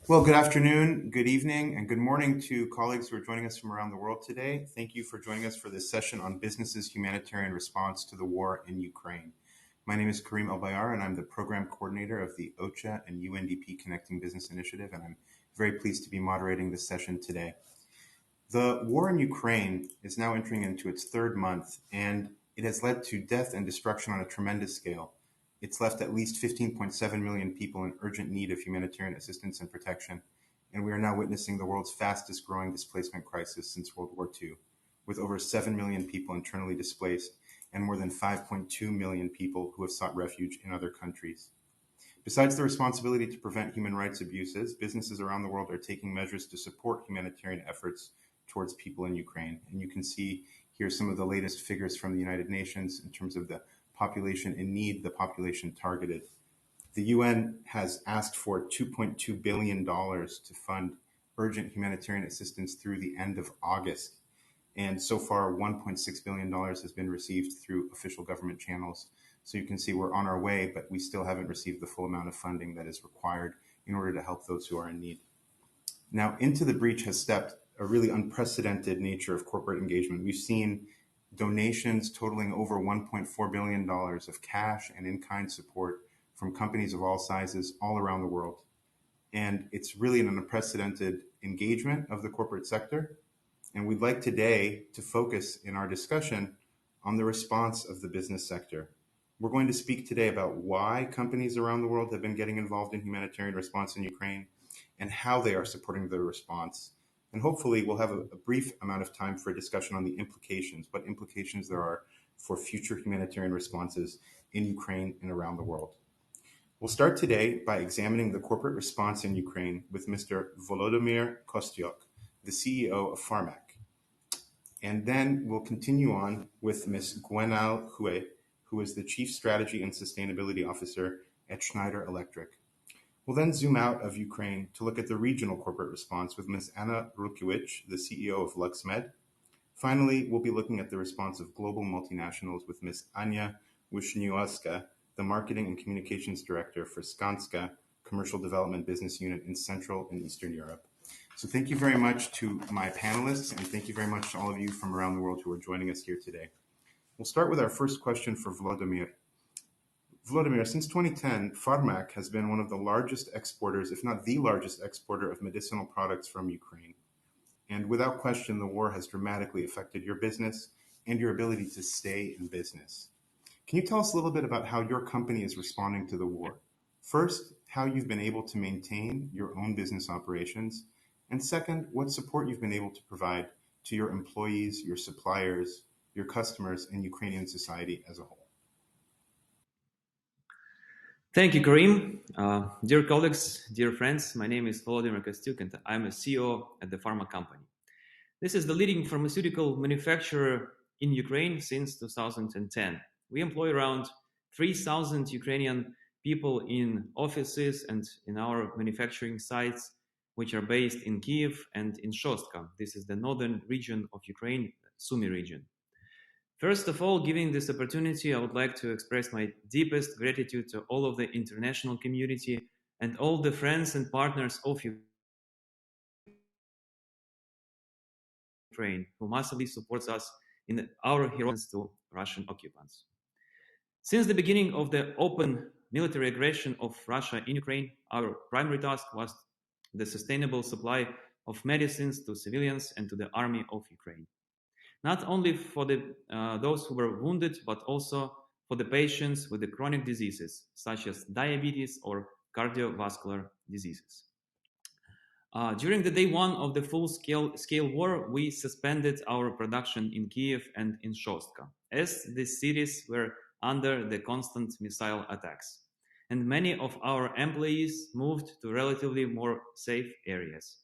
Well, good afternoon, good evening, and good morning to colleagues who are joining us from around the world today. Thank you for joining us for this session on businesses' humanitarian response to the war in Ukraine. My name is KAREEM, and I'm the program coordinator of the OCHA and UNDP Connecting Business Initiative, and I'm very pleased to be moderating this session today. The war in Ukraine is now entering into its third month, and it has led to death and destruction on a tremendous scale. It's left at least 15.7 million people in urgent need of humanitarian assistance and protection, and we are now witnessing the world's fastest growing displacement crisis since World War II, with over 7 million people internally displaced and more than 5.2 million people who have sought refuge in other countries. Besides the responsibility to prevent human rights abuses, businesses around the world are taking measures to support humanitarian efforts towards people in Ukraine. And you can see here some of the latest figures from the United Nations in terms of the population in need, the population targeted. The UN has asked for $2.2 billion to fund urgent humanitarian assistance through the end of August. And so far, $1.6 billion has been received through official government channels. So you can see we're on our way, but we still haven't received the full amount of funding that is required in order to help those who are in need. Now, into the breach has stepped a really unprecedented nature of corporate engagement. We've seen donations totaling over $1.4 billion of cash and in-kind support from companies of all sizes all around the world. And it's really an unprecedented engagement of the corporate sector. And we'd like today to focus in our discussion on the response of the business sector. We're going to speak today about why companies around the world have been getting involved in humanitarian response in Ukraine and how they are supporting the response. And hopefully we'll have a brief amount of time for a discussion on the implications, what implications there are for future humanitarian responses in Ukraine and around the world. We'll start today by examining the corporate response in Ukraine with Mr. Volodymyr KOSTIUK, the CEO of Farmak. And then we'll continue on with Ms. GWENAELLE, who is the Chief Strategy and Sustainability Officer at Schneider Electric. We'll then zoom out of Ukraine to look at the regional corporate response with Ms. Anna Rukiewicz, the CEO of LuxMed. Finally, we'll be looking at the response of global multinationals with Ms. Anya WIŠNIEWSKA, the Marketing and Communications Director for Skanska, Commercial Development Business Unit in Central and Eastern Europe. So thank you very much to my panelists, and thank you very much to all of you from around the world who are joining us here today. We'll start with our first question for Volodymyr. Volodymyr, since 2010, Farmak has been one of the largest exporters, if not the largest exporter of medicinal products from Ukraine. And without question, the war has dramatically affected your business and your ability to stay in business. Can you tell us a little bit about how your company is responding to the war? First, how you've been able to maintain your own business operations. And second, what support you've been able to provide to your employees, your suppliers, your customers, and Ukrainian society as a whole. Thank you, KAREEM. Dear colleagues, dear friends, my name is Volodymyr KOSTIUK and I'm a CEO at the Farmak company. This is the leading pharmaceutical manufacturer in Ukraine since 2010. We employ around 3,000 Ukrainian people in offices and in our manufacturing sites, which are based in Kyiv and in Shostka. This is the northern region of Ukraine, Sumy region. First of all, given this opportunity, I would like to express my deepest gratitude to all of the international community and all the friends and partners of Ukraine who massively supports us in our heroes to Russian occupants. Since the beginning of the open military aggression of Russia in Ukraine, our primary task was the sustainable supply of medicines to civilians and to the army of Ukraine. Not only for those who were wounded, but also for the patients with the chronic diseases, such as diabetes or cardiovascular diseases. During the day one of the full-scale war, we suspended our production in Kyiv and in Shostka, as these cities were under the constant missile attacks. And many of our employees moved to relatively more safe areas.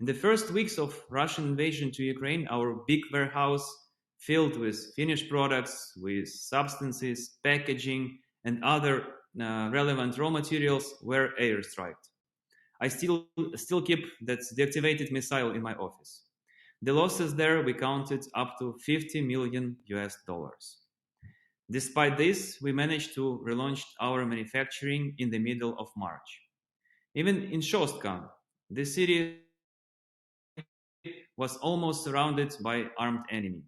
In the first weeks of Russian invasion to Ukraine, our big warehouse filled with finished products, with substances, packaging, and other relevant raw materials were airstriked. I still keep that deactivated missile in my office. The losses there we counted up to $50 million. Despite this, we managed to relaunch our manufacturing in the middle of March. Even in Shostka, The city was almost surrounded by armed enemy.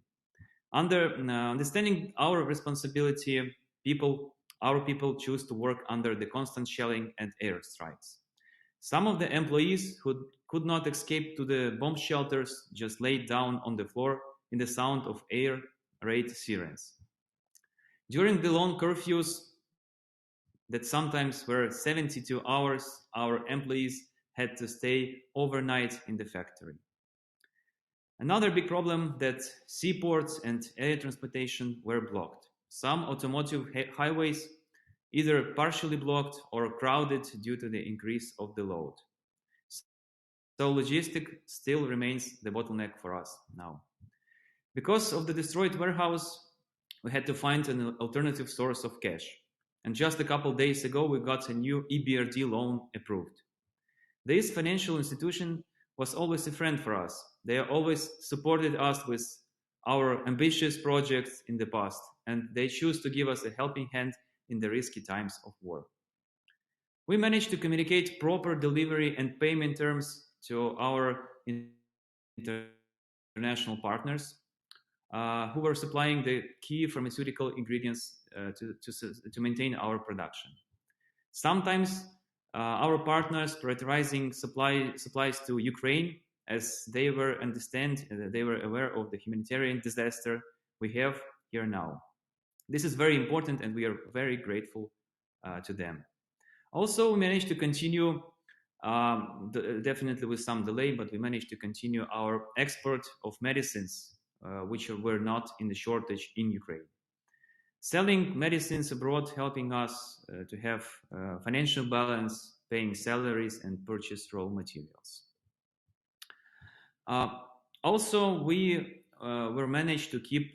Understanding our responsibility, our people choose to work under the constant shelling and airstrikes. Some of the employees who could not escape to the bomb shelters just laid down on the floor in the sound of air raid sirens. During the long curfews that sometimes were 72 hours, our employees had to stay overnight in the factory. Another big problem that seaports and air transportation were blocked. Some automotive highways either partially blocked or crowded due to the increase of the load. So logistics still remains the bottleneck for us now. Because of the destroyed warehouse, we had to find an alternative source of cash. And just a couple days ago, we got a new EBRD loan approved. This financial institution was always a friend for us. They always supported us with our ambitious projects in the past, and they choose to give us a helping hand in the risky times of war. We managed to communicate proper delivery and payment terms to our international partners who were supplying the key pharmaceutical ingredients to maintain our production. Sometimes our partners prioritizing supplies to Ukraine as they were aware of the humanitarian disaster we have here now. This is very important and we are very grateful to them. Also, we managed to continue, definitely with some delay, but we managed to continue our export of medicines, which were not in the shortage in Ukraine. Selling medicines abroad, helping us to have financial balance, paying salaries and purchase raw materials. Also, we were managed to keep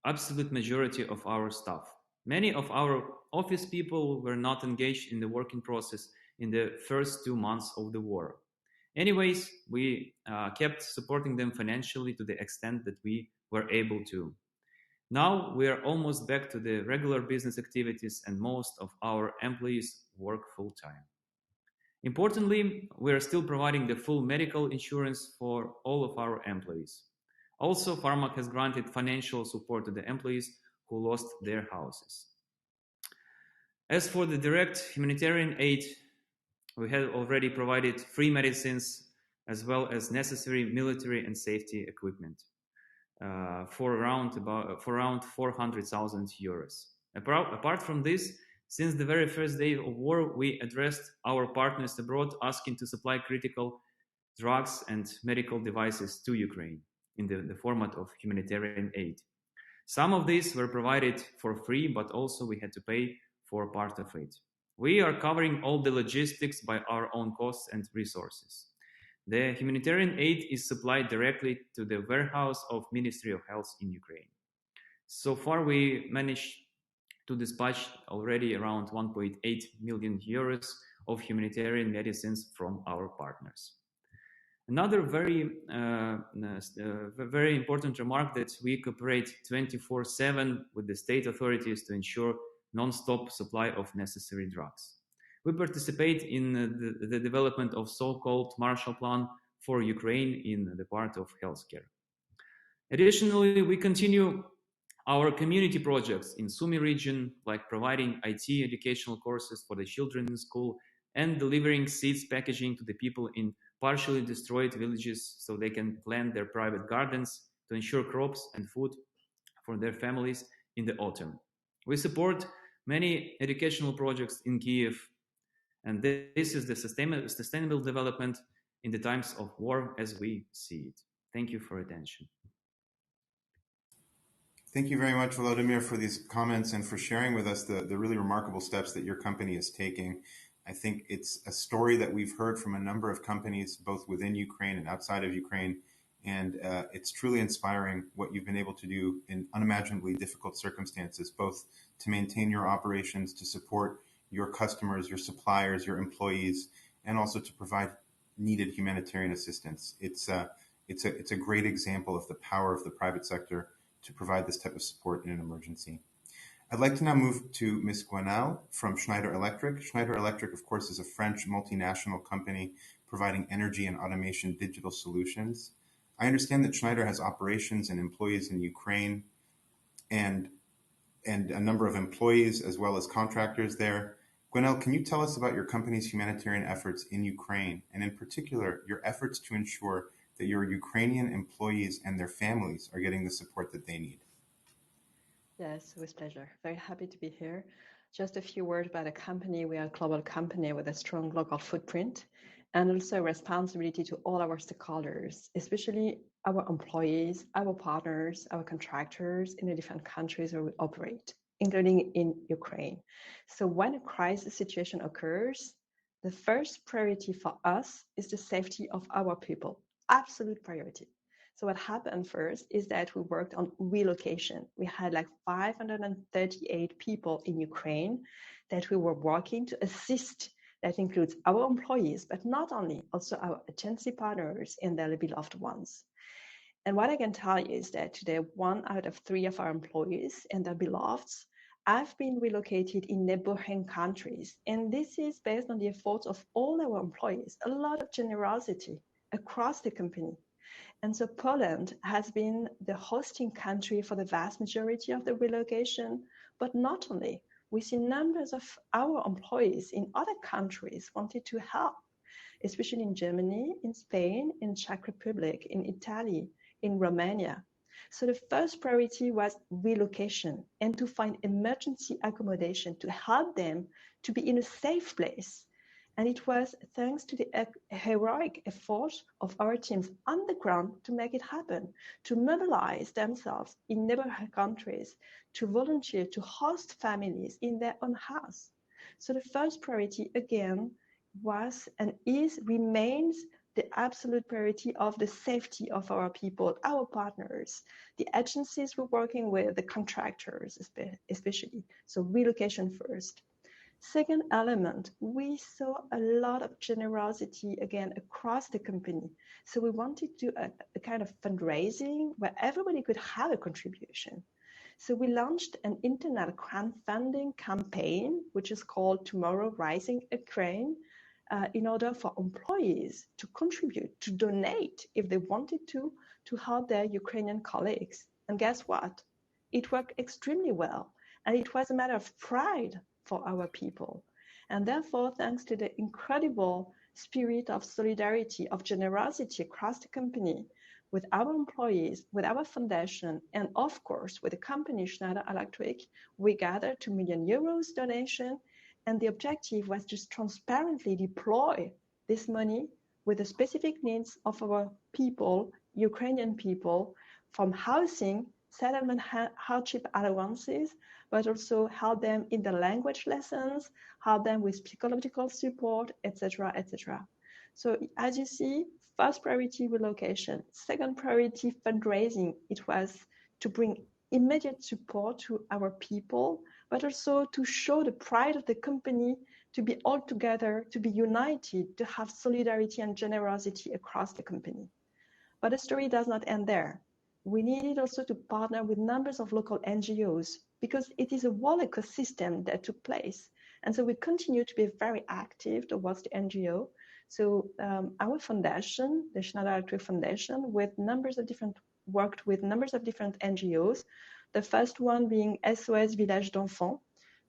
absolute majority of our staff. Many of our office people were not engaged in the working process in the first 2 months of the war. Anyways, we kept supporting them financially to the extent that we were able to. Now we are almost back to the regular business activities and most of our employees work full-time. Importantly, we are still providing the full medical insurance for all of our employees. Also, Farmak has granted financial support to the employees who lost their houses. As for the direct humanitarian aid, we have already provided free medicines as well as necessary military and safety equipment for around 400,000 euros. Apart from this, since the very first day of war, we addressed our partners abroad asking to supply critical drugs and medical devices to Ukraine in the format of humanitarian aid. Some of these were provided for free, but also we had to pay for part of it. We are covering all the logistics by our own costs and resources. The humanitarian aid is supplied directly to the warehouse of Ministry of Health in Ukraine. So far, we managed to dispatch already around 1.8 million euros of humanitarian medicines from our partners. Another very important remark that we cooperate 24/7 with the state authorities to ensure non-stop supply of necessary drugs. We participate in the development of so-called Marshall Plan for Ukraine in the part of healthcare. Additionally, we continue our community projects in Sumy region, like providing IT educational courses for the children in school and delivering seeds packaging to the people in partially destroyed villages so they can plant their private gardens to ensure crops and food for their families in the autumn. We support many educational projects in Kiev, and this is the sustainable development in the times of war as we see it. Thank you for attention. Thank you very much, Volodymyr, for these comments and for sharing with us the really remarkable steps that your company is taking. I think it's a story that we've heard from a number of companies, both within Ukraine and outside of Ukraine, and it's truly inspiring what you've been able to do in unimaginably difficult circumstances, both to maintain your operations, to support your customers, your suppliers, your employees, and also to provide needed humanitarian assistance. It's a great example of the power of the private sector to provide this type of support in an emergency. I'd like to now move to Ms. GWENAELLE from Schneider Electric. Schneider Electric, of course, is a French multinational company providing energy and automation digital solutions. I understand that Schneider has operations and employees in Ukraine and a number of employees as well as contractors there. GWENAELLE, can you tell us about your company's humanitarian efforts in Ukraine, and in particular, your efforts to ensure that your Ukrainian employees and their families are getting the support that they need? Yes, with pleasure. Very happy to be here. Just a few words about a company. We are a global company with a strong local footprint and also responsibility to all our stakeholders, especially our employees, our partners, our contractors in the different countries where we operate, including in Ukraine. So when a crisis situation occurs, the first priority for us is the safety of our people, absolute priority. So what happened first is that we worked on relocation. We had like 538 people in Ukraine that we were working to assist. That includes our employees, but not only, also our agency partners and their beloved ones. And what I can tell you is that today, 1 out of 3 of our employees and their beloveds have been relocated in neighboring countries. And this is based on the efforts of all our employees, a lot of generosity across the company. And so Poland has been the hosting country for the vast majority of the relocation, but not only. We see numbers of our employees in other countries wanted to help, especially in Germany, in Spain, in Czech Republic, in Italy, in Romania. So the first priority was relocation and to find emergency accommodation to help them to be in a safe place. And it was thanks to the heroic effort of our teams on the ground to make it happen, to mobilize themselves in neighboring countries, to volunteer, to host families in their own house. So the first priority, again, was and remains the absolute priority of the safety of our people, our partners, the agencies we're working with, the contractors especially. So relocation first. Second element, we saw a lot of generosity again across the company. So we wanted to do a kind of fundraising where everybody could have a contribution. So we launched an internet crowdfunding campaign, which is called Tomorrow Rising Ukraine, in order for employees to contribute, to donate if they wanted to help their Ukrainian colleagues. And guess what? It worked extremely well. And it was a matter of pride for our people. And therefore, thanks to the incredible spirit of solidarity, of generosity across the company, with our employees, with our foundation, and of course, with the company Schneider Electric, we gathered €2 million donation. And the objective was just transparently deploy this money with the specific needs of our people, Ukrainian people, from housing, settlement hardship allowances, but also help them in the language lessons, help them with psychological support, etc., etc. So as you see, first priority relocation, second priority fundraising. It was to bring immediate support to our people, but also to show the pride of the company, to be all together, to be united, to have solidarity and generosity across the company. But the story does not end there. We needed also to partner with numbers of local NGOs because it is a whole ecosystem that took place. And so we continue to be very active towards the NGO. So our foundation, the Schneider Electric Foundation, worked with numbers of different NGOs. The first one being SOS Village d'Enfants,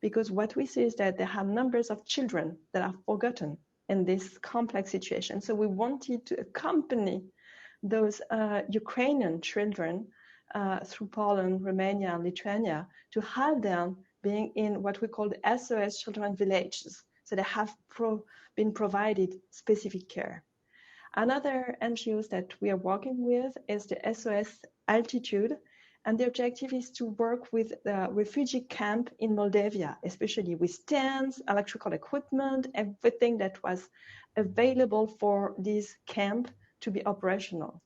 because what we see is that there are numbers of children that are forgotten in this complex situation. So we wanted to accompany those Ukrainian children through Poland, Romania, and Lithuania to have them being in what we call the SOS children villages. So they have been provided specific care. Another NGOs that we are working with is the SOS Altitude. And the objective is to work with the refugee camp in Moldavia, especially with tents, electrical equipment, everything that was available for this camp to be operational.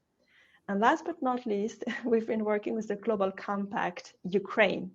And last but not least, we've been working with the Global Compact Ukraine.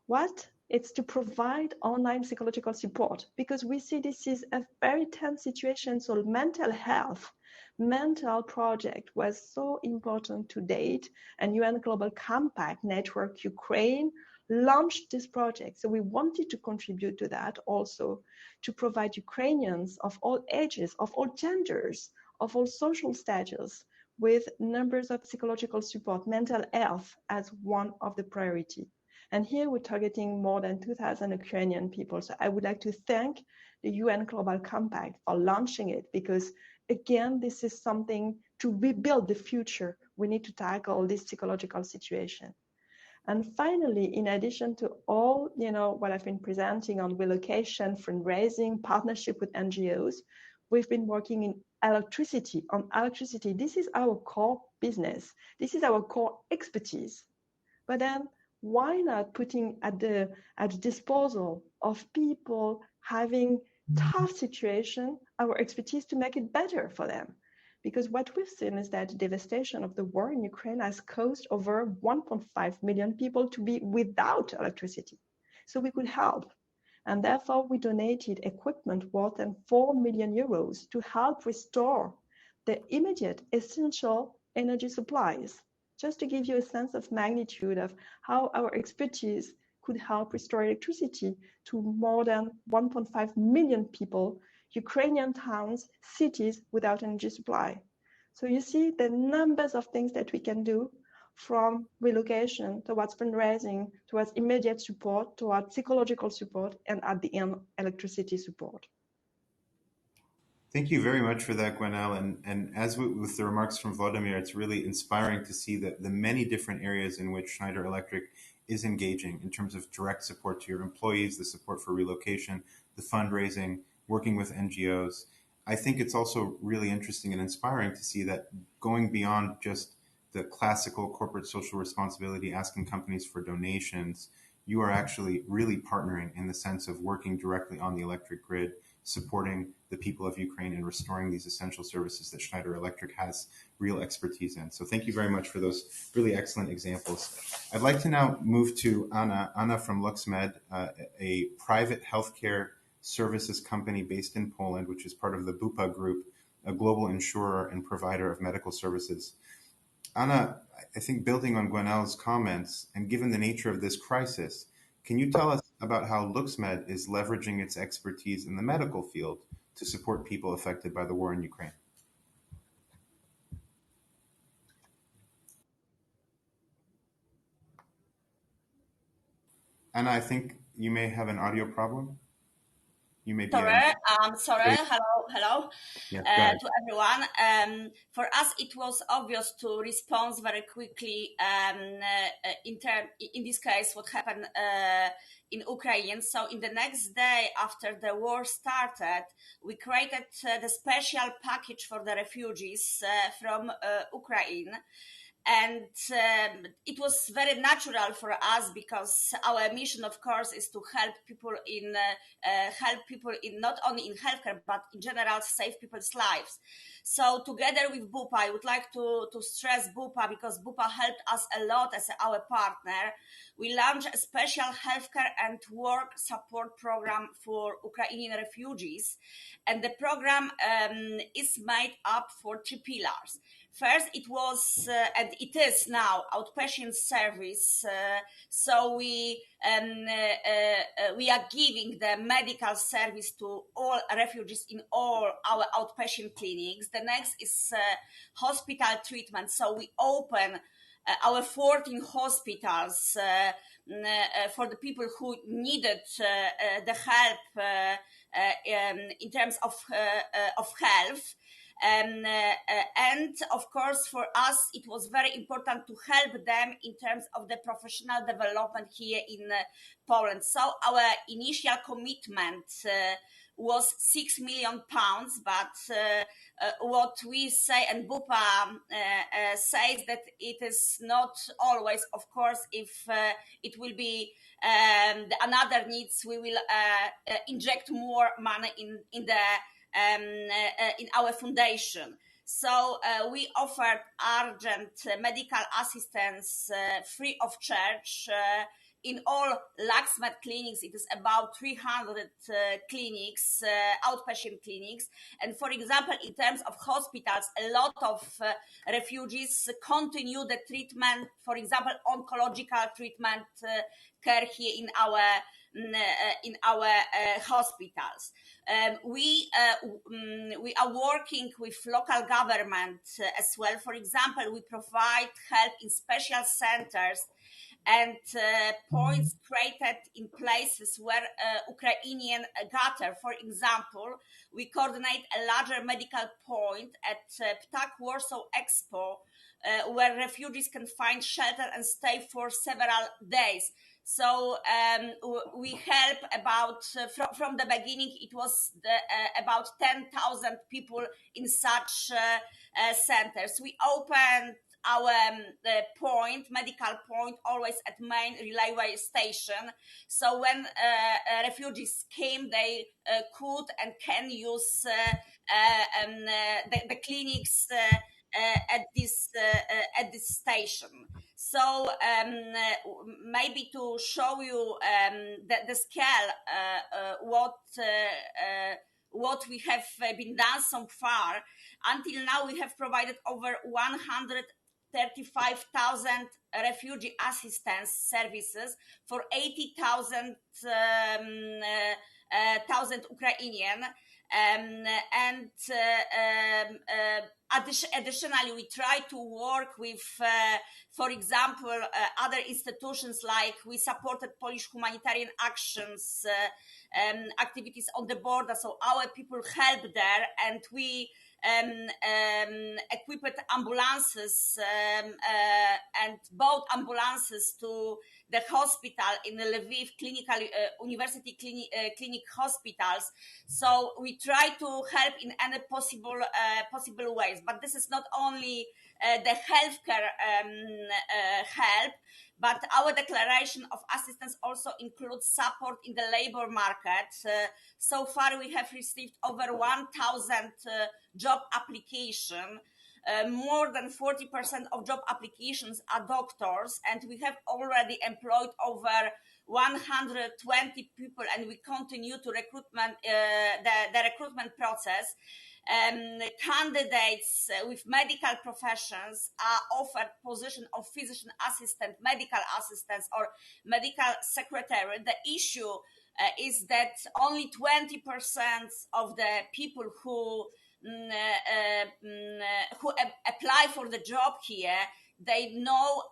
What? It's to provide online psychological support because we see this is a very tense situation. So mental health, mental project was so important to date. And UN Global Compact Network Ukraine launched this project. So we wanted to contribute to that also, to provide Ukrainians of all ages, of all genders, of all social status, with numbers of psychological support, mental health as one of the priority. And here we're targeting more than 2,000 Ukrainian people. So I would like to thank the UN Global Compact for launching it, because again, this is something to rebuild the future. We need to tackle this psychological situation. And finally, in addition to all, what I've been presenting on relocation, fundraising, partnership with NGOs, we've been working in electricity, on electricity. This is our core business. This is our core expertise. But then why not putting at the disposal of people having tough situation, our expertise to make it better for them? Because what we've seen is that the devastation of the war in Ukraine has caused over 1.5 million people to be without electricity. So we could help. And therefore, we donated equipment worth than 4 million euros to help restore the immediate essential energy supplies. Just to give you a sense of magnitude of how our expertise could help restore electricity to more than 1.5 million people, Ukrainian towns, cities without energy supply. So you see the numbers of things that we can do, from relocation towards fundraising, towards immediate support, towards psychological support, and at the end, electricity support. Thank you very much for that, GWENAELLE. And as with the remarks from Volodymyr, it's really inspiring to see the many different areas in which Schneider Electric is engaging in terms of direct support to your employees, the support for relocation, the fundraising, working with NGOs. I think it's also really interesting and inspiring to see that going beyond just the classical corporate social responsibility, asking companies for donations, you are actually really partnering in the sense of working directly on the electric grid, supporting the people of Ukraine and restoring these essential services that Schneider Electric has real expertise in. So thank you very much for those really excellent examples. I'd like to now move to Anna from LuxMed, a private healthcare services company based in Poland, which is part of the Bupa Group, a global insurer and provider of medical services. Anna, I think building on GWENAELLE's comments, and given the nature of this crisis, can you tell us about how LuxMed is leveraging its expertise in the medical field to support people affected by the war in Ukraine? Anna, I think you may have an audio problem. You may be sorry. Hello. Yeah, to everyone. For us, it was obvious to respond very quickly. In this case, what happened in Ukraine. So, in the next day after the war started, we created the special package for the refugees from Ukraine. And it was very natural for us, because our mission, of course, is to help people in not only in healthcare but in general save people's lives. So together with Bupa, I would like to stress Bupa, because Bupa helped us a lot as our partner. We launched a special healthcare and work support program for Ukrainian refugees, and the program is made up for 3 pillars. First, it was and it is now outpatient service. So we are giving the medical service to all refugees in all our outpatient clinics. The next is hospital treatment. So we open our 14 hospitals for the people who needed the help in terms of health. And of course, for us, it was very important to help them in terms of the professional development here in Poland. So our initial commitment was £6 million, but what we say, and Bupa says that it is not always, of course, if it will be another needs, we will inject more money in our foundation. So we offered urgent medical assistance free of charge in all locksmith clinics, it is about 300 clinics, outpatient clinics. And for example, in terms of hospitals, a lot of refugees continue the treatment, for example, oncological treatment care here in our hospitals. We are working with local government as well. For example, we provide help in special centers and points created in places where Ukrainian gather. For example, we coordinate a larger medical point at Ptak Warsaw Expo, where refugees can find shelter and stay for several days. So we help about, from the beginning, it was about 10,000 people in such centers. We opened our medical point, always at main railway station. So when refugees came, they could and can use the clinics at this station. So maybe to show you the scale, what we have been done so far. Until now, we have provided over 135,000 refugee assistance services for 80,000 Ukrainian. Additionally, we try to work with, for example, other institutions, like we supported Polish humanitarian actions activities on the border, so our people help there, and we equipped ambulances and bought ambulances to the hospital in the Lviv university clinic hospitals. So we try to help in any possible ways. But this is not only the healthcare help, but our declaration of assistance also includes support in the labor market. So far, we have received over 1,000 job applications. More than 40% of job applications are doctors, and we have already employed over 120 people, and we continue to recruitment the recruitment process. Candidates with medical professions are offered position of physician assistant, medical assistants, or medical secretary. The issue is that only 20% of the people who apply for the job here, they know,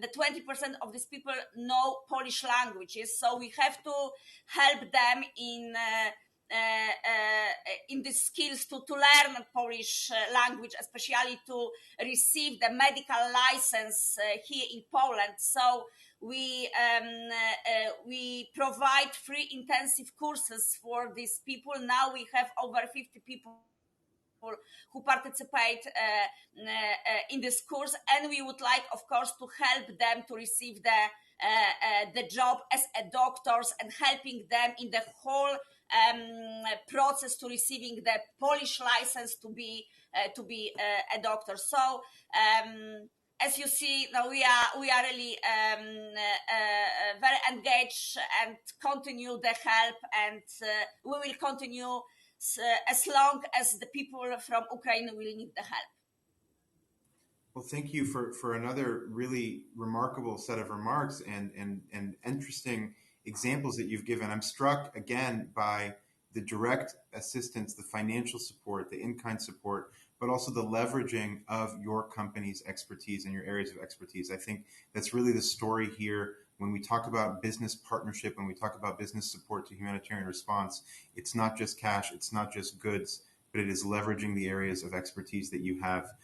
the 20% of these people know Polish languages, so we have to help them in these skills to learn Polish language, especially to receive the medical license here in Poland. So we provide free intensive courses for these people. Now we have over 50 people who participate in this course, and we would like, of course, to help them to receive the job as a doctors, and helping them in the whole process to receiving the Polish license to be a doctor. So as you see, now we are really very engaged and continue the help, and we will continue as long as the people from Ukraine will need the help. Well, thank you for another really remarkable set of remarks and interesting examples that you've given. I'm struck again by the direct assistance, the financial support, the in-kind support, but also the leveraging of your company's expertise and your areas of expertise. I think that's really the story here. When we talk about business partnership, when we talk about business support to humanitarian response, it's not just cash, it's not just goods, but it is leveraging the areas of expertise that you have.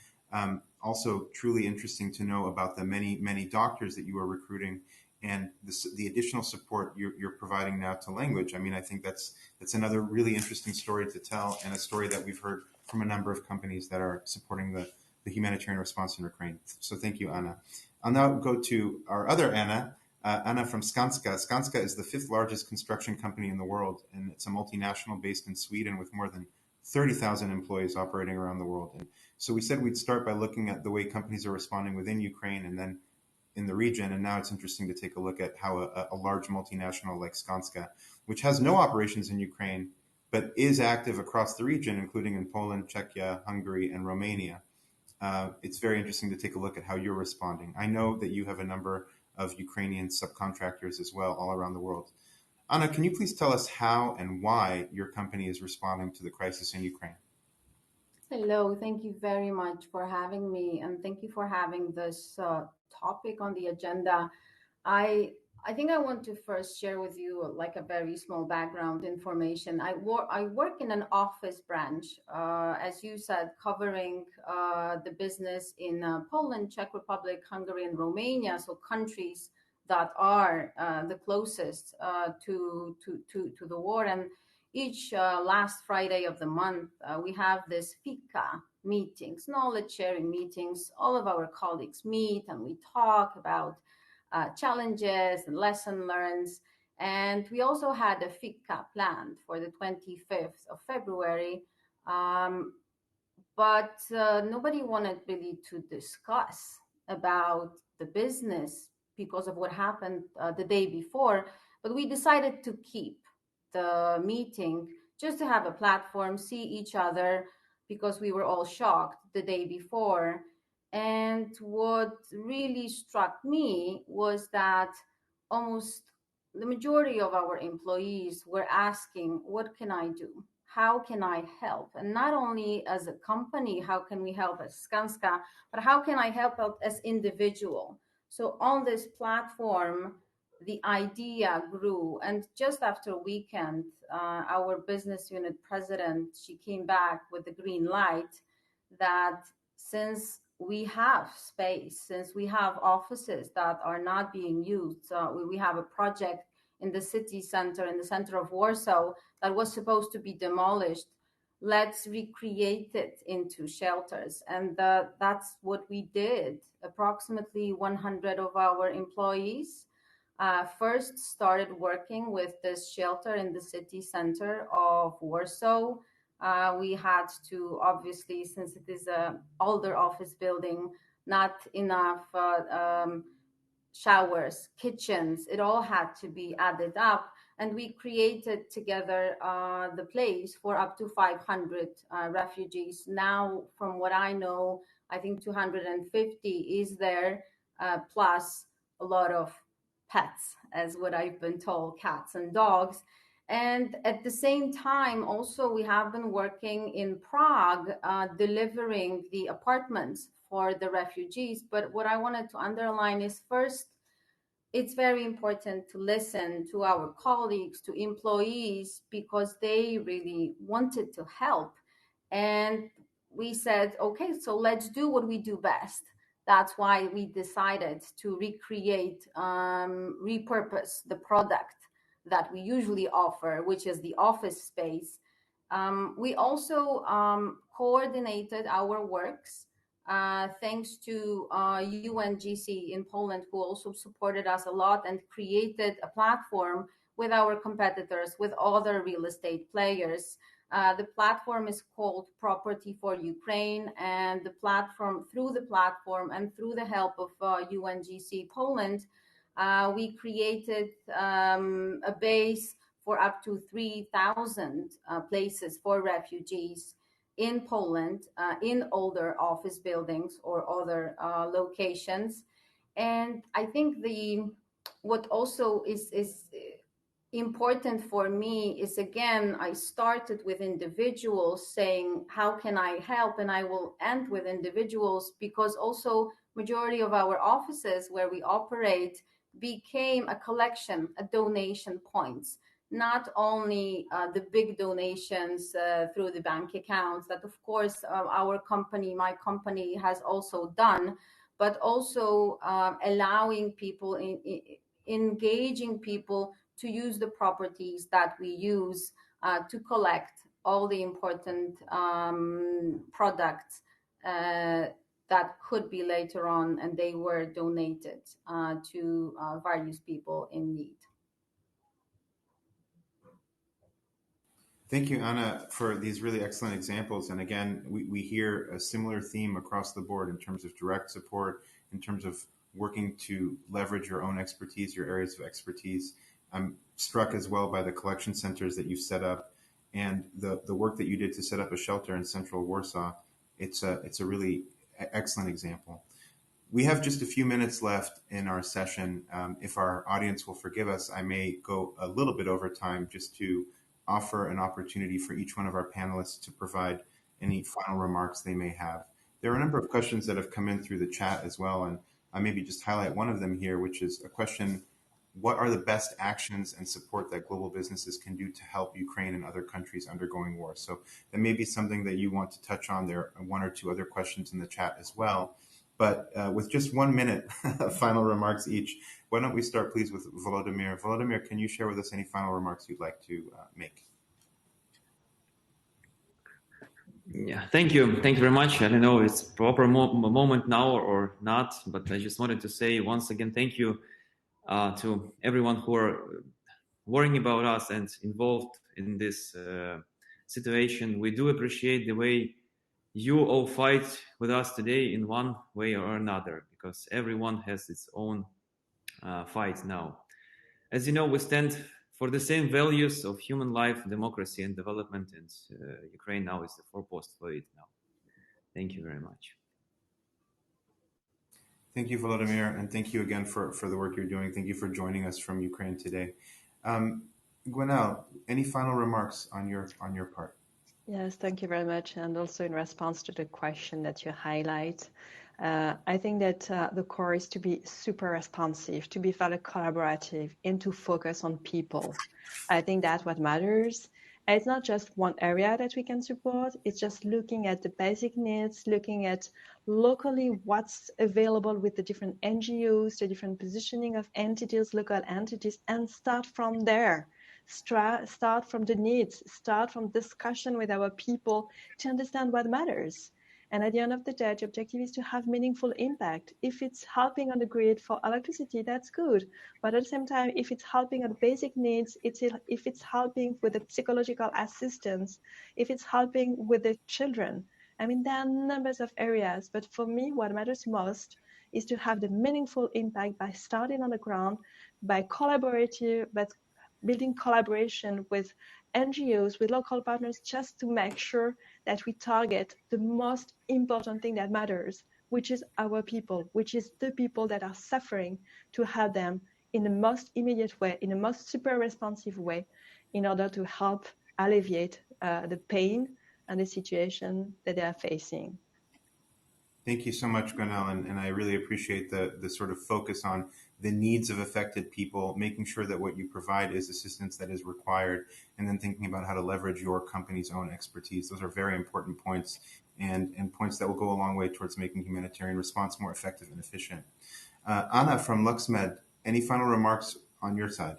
Also, truly interesting to know about the many doctors that you are recruiting, and the additional support you're providing now to language. I mean, I think that's another really interesting story to tell, and a story that we've heard from a number of companies that are supporting the humanitarian response in Ukraine. So thank you, Anna. I'll now go to our other Anna. Anna from Skanska. Skanska is the 5th largest construction company in the world, and it's a multinational based in Sweden with more than 30,000 employees operating around the world. And so we said we'd start by looking at the way companies are responding within Ukraine, and then in the region. And now it's interesting to take a look at how a large multinational like Skanska, which has no operations in Ukraine, but is active across the region, including in Poland, Czechia, Hungary, and Romania. It's very interesting to take a look at how you're responding. I know that you have a number of Ukrainian subcontractors as well all around the world. Anna, can you please tell us how and why your company is responding to the crisis in Ukraine? Hello, thank you very much for having me, and thank you for having this topic on the agenda. I think I want to first share with you like a very small background information. I work in an office branch, as you said, covering the business in Poland, Czech Republic, Hungary, and Romania, so countries that are the closest to the war. And each last Friday of the month, we have this fika meetings, knowledge sharing meetings. All of our colleagues meet and we talk about challenges and lesson learned. And we also had a fika planned for the 25th of February. But nobody wanted really to discuss about the business because of what happened the day before. But we decided to keep the meeting just to have a platform, see each other, because we were all shocked the day before. And what really struck me was that almost the majority of our employees were asking, what can I do? How can I help? And not only as a company, how can we help as Skanska, but how can I help out as individual? So on this platform, the idea grew, and just after a weekend, our business unit president, she came back with the green light that since we have space, since we have offices that are not being used, we have a project in the city center, in the center of Warsaw, that was supposed to be demolished. Let's recreate it into shelters. And that's what we did. Approximately 100 of our employees first started working with this shelter in the city center of Warsaw. We had to, obviously, since it is an older office building, not enough showers, kitchens, it all had to be added up. And we created together the place for up to 500 refugees. Now, from what I know, I think 250 is there, plus a lot of pets, as what I've been told, cats and dogs. And at the same time, also, we have been working in Prague, delivering the apartments for the refugees. But what I wanted to underline is first, it's very important to listen to our colleagues, to employees, because they really wanted to help. And we said, okay, so let's do what we do best. That's why we decided to recreate, repurpose the product that we usually offer, which is the office space. We also coordinated our works thanks to UNGC in Poland, who also supported us a lot and created a platform with our competitors, with other real estate players. The platform is called Property for Ukraine, and through the platform and through the help of UNGC Poland, we created a base for up to 3,000 places for refugees in Poland, in older office buildings or other locations. And I think what also is important for me is, again, I started with individuals saying, how can I help? And I will end with individuals, because also majority of our offices where we operate became a collection, a donation points. Not only the big donations through the bank accounts that, of course, our company, my company, has also done, but also allowing people, engaging people to use the properties that we use to collect all the important products that could be later on, and they were donated to various people in need. Thank you, Anna, for these really excellent examples. And again, we hear a similar theme across the board in terms of direct support, in terms of working to leverage your own expertise, your areas of expertise. I'm struck as well by the collection centers that you've set up and the work that you did to set up a shelter in central Warsaw. It's a really excellent example. We have just a few minutes left in our session. If our audience will forgive us, I may go a little bit over time just to offer an opportunity for each one of our panelists to provide any final remarks they may have. There are a number of questions that have come in through the chat as well, and I maybe just highlight one of them here, which is a question: what are the best actions and support that global businesses can do to help Ukraine and other countries undergoing war? So that may be something that you want to touch on. There are one or two other questions in the chat as well. But with just 1 minute of final remarks each, why don't we start, please, with Volodymyr. Volodymyr, can you share with us any final remarks you'd like to make? Yeah, thank you. Thank you very much. I don't know if it's proper moment now or not, but I just wanted to say once again, thank you to everyone who are worrying about us and involved in this situation. We do appreciate the way you all fight with us today in one way or another, because everyone has its own fight now. As you know, we stand for the same values of human life, democracy, and development, and Ukraine now is the foremost for it now. Thank you very much. Thank you, Volodymyr, and thank you again for the work you're doing. Thank you for joining us from Ukraine today. GWENAELLE, any final remarks on your part? Yes, thank you very much. And also in response to the question that you highlight, I think that the core is to be super responsive, to be very collaborative, and to focus on people. I think that's what matters. And it's not just one area that we can support. It's just looking at the basic needs, looking at locally what's available with the different NGOs, the different positioning of entities, local entities, and start from there. Start from the needs, start from discussion with our people to understand what matters. And at the end of the day, the objective is to have meaningful impact. If it's helping on the grid for electricity, that's good. But at the same time, if it's helping on the basic needs, if it's helping with the psychological assistance, if it's helping with the children, I mean, there are numbers of areas. But for me, what matters most is to have the meaningful impact by starting on the ground, by collaborative, but building collaboration with NGOs, with local partners, just to make sure that we target the most important thing that matters, which is our people, which is the people that are suffering, to help them in the most immediate way, in the most super responsive way, in order to help alleviate the pain and the situation that they are facing. Thank you so much, GWENAELLE, and I really appreciate the sort of focus on the needs of affected people, making sure that what you provide is assistance that is required, and then thinking about how to leverage your company's own expertise. Those are very important points, and points that will go a long way towards making humanitarian response more effective and efficient. Anna from LuxMed, any final remarks on your side?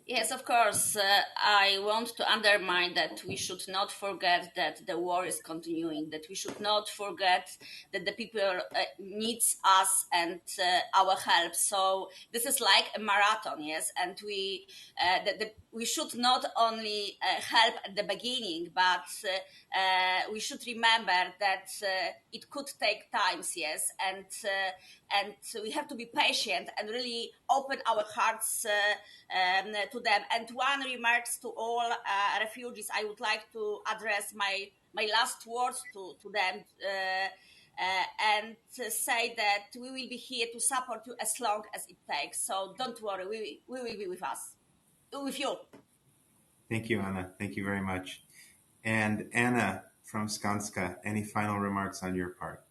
Yes, of course. I want to underline that we should not forget that the war is continuing, that we should not forget that the people needs us and our help. So this is like a marathon, yes, and we should not only help at the beginning, but we should remember that it could take times, yes, and we have to be patient and really open our hearts to them. And one remarks to all refugees, I would like to address my last words to them and say that we will be here to support you as long as it takes. So don't worry, we will be with you. Thank you, Anna. Thank you very much. And Anna from Skanska, any final remarks on your part?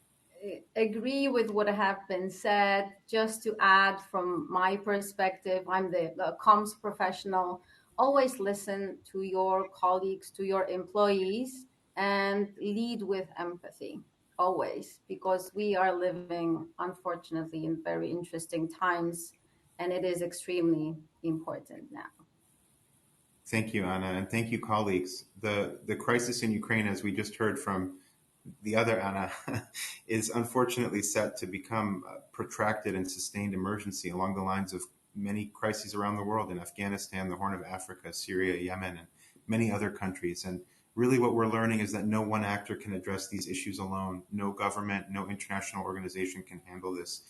Agree with what have been said. Just to add from my perspective, I'm the comms professional. Always listen to your colleagues, to your employees, and lead with empathy, always, because we are living, unfortunately, in very interesting times, and it is extremely important now. Thank you, Anna, and thank you, colleagues. The crisis in Ukraine, as we just heard from the other Anna, is unfortunately set to become a protracted and sustained emergency along the lines of many crises around the world, in Afghanistan, the Horn of Africa, Syria, Yemen, and many other countries. And really what we're learning is that no one actor can address these issues alone. No government, no international organization can handle this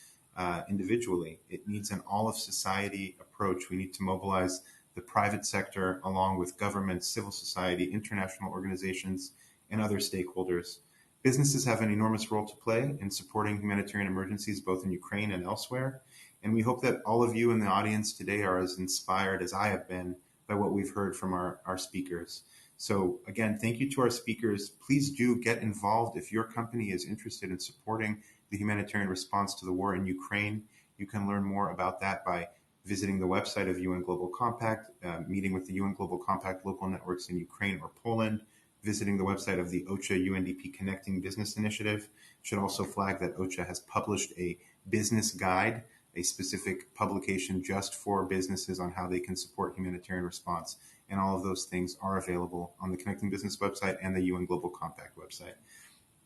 individually. It needs an all-of-society approach. We need to mobilize the private sector along with governments, civil society, international organizations, and other stakeholders. Businesses have an enormous role to play in supporting humanitarian emergencies both in Ukraine and elsewhere. And we hope that all of you in the audience today are as inspired as I have been by what we've heard from our speakers. So again, thank you to our speakers. Please do get involved if your company is interested in supporting the humanitarian response to the war in Ukraine. You can learn more about that by visiting the website of UN Global Compact, meeting with the UN Global Compact local networks in Ukraine or Poland, visiting the website of the OCHA UNDP Connecting Business Initiative. Should also flag that OCHA has published a business guide, a specific publication just for businesses on how they can support humanitarian response. And all of those things are available on the Connecting Business website and the UN Global Compact website.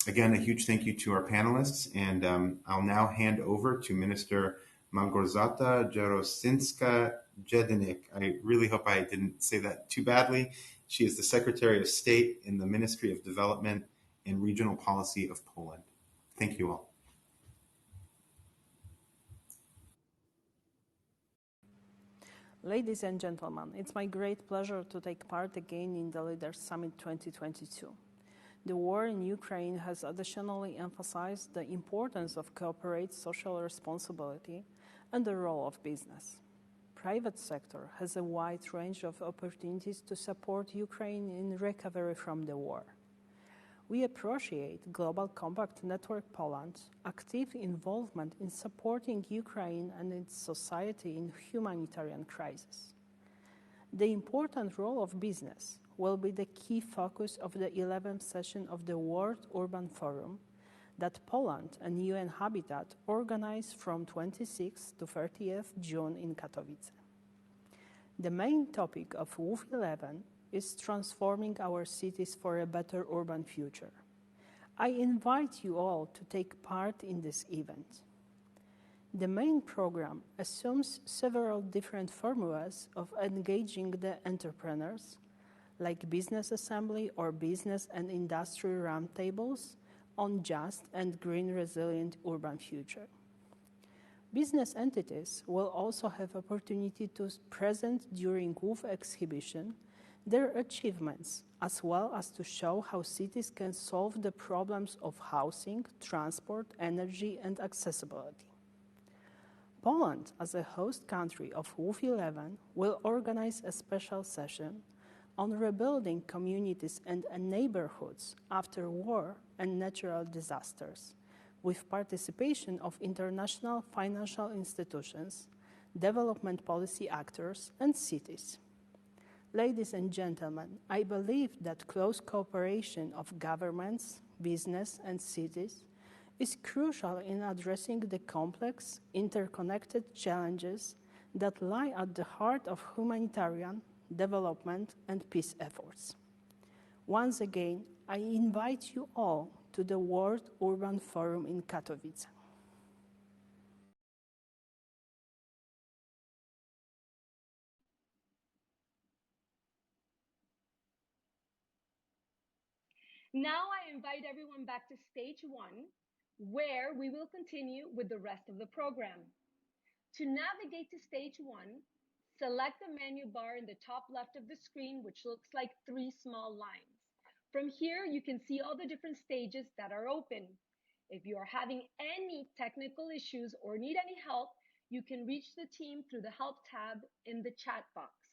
Again, a huge thank you to our panelists, and I'll now hand over to Minister Małgorzata Jarosinska-Jedynek. I really hope I didn't say that too badly. She is the Secretary of State in the Ministry of Development and Regional Policy of Poland. Thank you all. Ladies and gentlemen, it's my great pleasure to take part again in the Leaders Summit 2022. The war in Ukraine has additionally emphasized the importance of corporate social responsibility and the role of business. Private sector has a wide range of opportunities to support Ukraine in recovery from the war. We appreciate Global Compact Network Poland's active involvement in supporting Ukraine and its society in humanitarian crisis. The important role of business will be the key focus of the 11th session of the World Urban Forum that Poland and UN Habitat organize from 26th to 30th June in Katowice. The main topic of WUF 11 is transforming our cities for a better urban future. I invite you all to take part in this event. The main program assumes several different formulas of engaging the entrepreneurs, like business assembly or business and industry roundtables on just and green resilient urban future. Business entities will also have opportunity to present during WUF exhibition their achievements, as well as to show how cities can solve the problems of housing, transport, energy, and accessibility. Poland, as a host country of WUF 11, will organize a special session on rebuilding communities and neighborhoods after war and natural disasters, with participation of international financial institutions, development policy actors, and cities. Ladies and gentlemen, I believe that close cooperation of governments, business, and cities is crucial in addressing the complex, interconnected challenges that lie at the heart of humanitarian, development, and peace efforts. Once again, I invite you all to the World Urban Forum in Katowice. Now I invite everyone back to stage 1, where we will continue with the rest of the program. To navigate to stage 1, select the menu bar in the top left of the screen, which looks like 3 small lines. From here, you can see all the different stages that are open. If you are having any technical issues or need any help, you can reach the team through the help tab in the chat box.